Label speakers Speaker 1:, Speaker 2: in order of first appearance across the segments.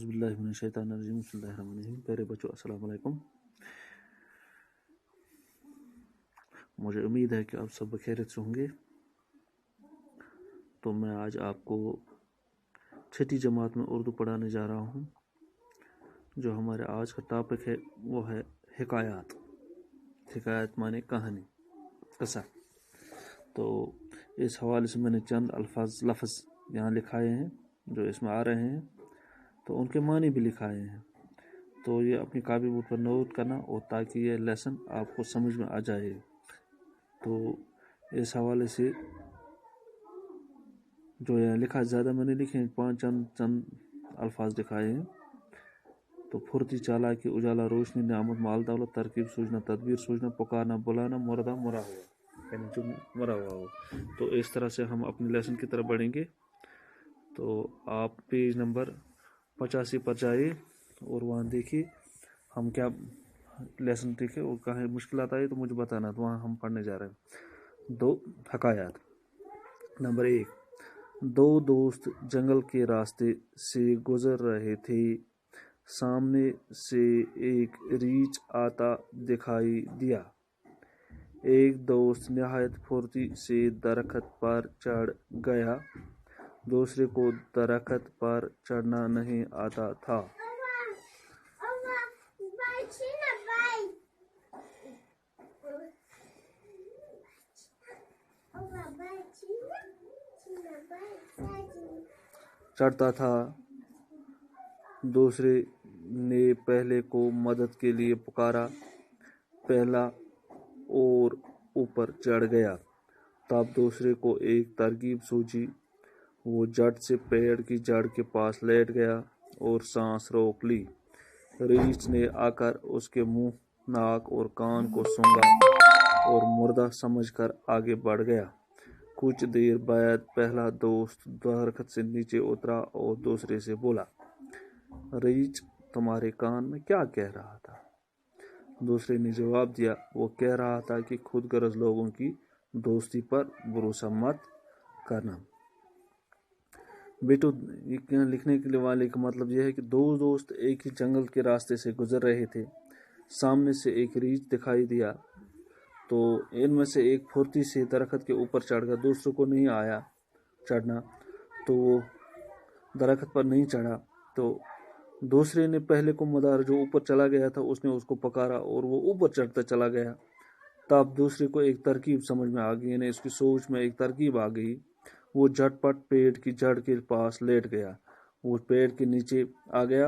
Speaker 1: बिस्मिल्लाहिर्रहमानिर्रहीम, बिस्मिल्लाहिर्रहमानिर्रहीम। प्यारे बच्चों, अस्सलाम वालेकुम। मुझे उम्मीद है कि आप सब खैरियत से होंगे। तो मैं आज आपको छठी जमात में उर्दू पढ़ाने जा रहा हूँ। जो हमारे आज का टॉपिक है वो है हिकायत। हिकायत माने कहानी, किस्सा। तो इस हवाले से मैंने चंद लफ्ज़ यहाँ लिखाए हैं जो इसमें आ रहे हैं, तो उनके मानी भी लिखाए हैं। तो ये अपनी कॉपी बुक पर नोट करना, और ताकि ये लेसन आपको समझ में आ जाए। तो इस हवाले से जो यहाँ लिखा, ज़्यादा मैंने लिखे हैं, 5 चंद अल्फाज दिखाए हैं। तो फुर्ती, चालाकी, उजाला, रोशनी, नियामत, माल दौलत, तरकीब सूझना, तदबीर सूझना, पुकारना, बुलाना, मुर्दा मरा हुआ, यानी जो मरा हुआ हो। तो इस तरह से हम अपने लेसन की तरफ बढ़ेंगे। तो आप पेज नंबर 85 पर जाइए और वहाँ देखिए हम क्या लेसन देखे, और कहाँ मुश्किलात आई तो मुझे बताना। तो वहाँ हम पढ़ने जा रहे हैं। 2 हकायात। नंबर 1, 2 दोस्त जंगल के रास्ते से गुजर रहे थे। सामने से एक रीछ आता दिखाई दिया। एक दोस्त निहायत फुर्ती से दरख्त पर चढ़ गया। दूसरे को दरख्त पर चढ़ना नहीं आता था। चढ़ता था। दूसरे ने पहले को मदद के लिए पुकारा। पहला और ऊपर चढ़ गया। तब दूसरे को एक तरकीब सूझी। वो झट से पेड़ की जड़ के पास लेट गया और सांस रोक ली। रीछ ने आकर उसके मुंह, नाक और कान को सूंघा और मुर्दा समझकर आगे बढ़ गया। कुछ देर बाद पहला दोस्त दरख्त से नीचे उतरा और दूसरे से बोला, रीछ तुम्हारे कान में क्या कह रहा था? दूसरे ने जवाब दिया, वो कह रहा था कि खुदगर्ज लोगों की दोस्ती पर भरोसा मत करना। बेटो, लिखने के लिए वाले का मतलब यह है कि 2 दोस्त एक ही जंगल के रास्ते से गुजर रहे थे। सामने से एक रीछ दिखाई दिया। तो इनमें से एक फुर्ती से दरख्त के ऊपर चढ़ गया। दूसरे को नहीं आया चढ़ना, तो वो दरख्त पर नहीं चढ़ा। तो दूसरे ने पहले को मदार जो ऊपर चला गया था, उसने उसको पकारा और वो ऊपर चढ़ता चला गया। तब दूसरे को एक तरकीब समझ में आ गई, यानी उसकी सोच में एक तरकीब आ गई। वो झटपट पेड़ की जड़ के पास लेट गया। वो पेड़ के नीचे आ गया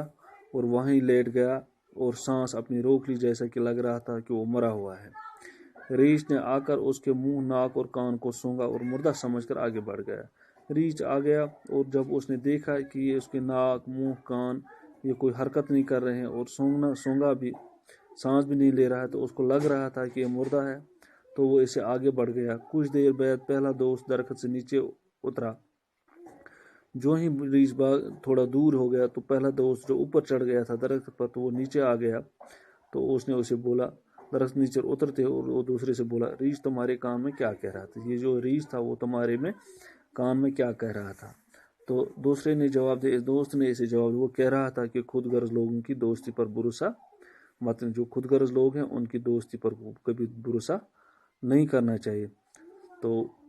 Speaker 1: और वहीं लेट गया और सांस अपनी रोक ली, जैसा कि लग रहा था कि वो मरा हुआ है। रीछ ने आकर उसके मुंह, नाक और कान को सूंघा और मुर्दा समझकर आगे बढ़ गया। रीछ आ गया और जब उसने देखा कि ये उसके नाक, मुंह, कान ये कोई हरकत नहीं कर रहे हैं और सूंघा भी, सांस भी नहीं ले रहा है, तो उसको लग रहा था कि ये मुर्दा है। तो वो इसे आगे बढ़ गया। कुछ देर बाद पहला दोस्त दरख्त से नीचे उतरा। जो ही रीछ थोड़ा दूर हो गया, तो पहला दोस्त जो ऊपर चढ़ गया था दरख्त पर, तो वो नीचे आ गया। तो उसने उसे बोला, दरख्त नीचे उतरते और वो दूसरे से बोला, रीछ तुम्हारे कान में क्या कह रहा था? ये जो रीछ था वो तुम्हारे में कान में क्या कह रहा था? तो दूसरे ने जवाब दिया, दोस्त ने इसे जवाब दिया, वो कह रहा था कि खुदगर्ज लोगों की दोस्ती पर भरोसा मत, जो खुदगर्ज लोग हैं उनकी दोस्ती पर कभी भरोसा नहीं करना चाहिए। तो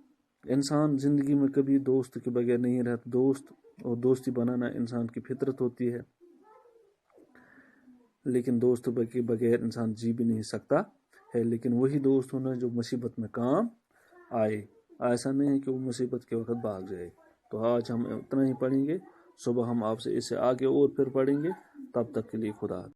Speaker 1: इंसान ज़िंदगी में कभी दोस्त के बगैर नहीं रहता। दोस्त और दोस्ती बनाना इंसान की फितरत होती है, लेकिन दोस्त के बगैर इंसान जी भी नहीं सकता है। लेकिन वही दोस्त होना जो मुसीबत में काम आए। ऐसा नहीं है कि वो मुसीबत के वक्त भाग जाए। तो आज हम इतना ही पढ़ेंगे। सुबह हम आपसे इससे आगे और फिर पढ़ेंगे। तब तक के लिए खुदा।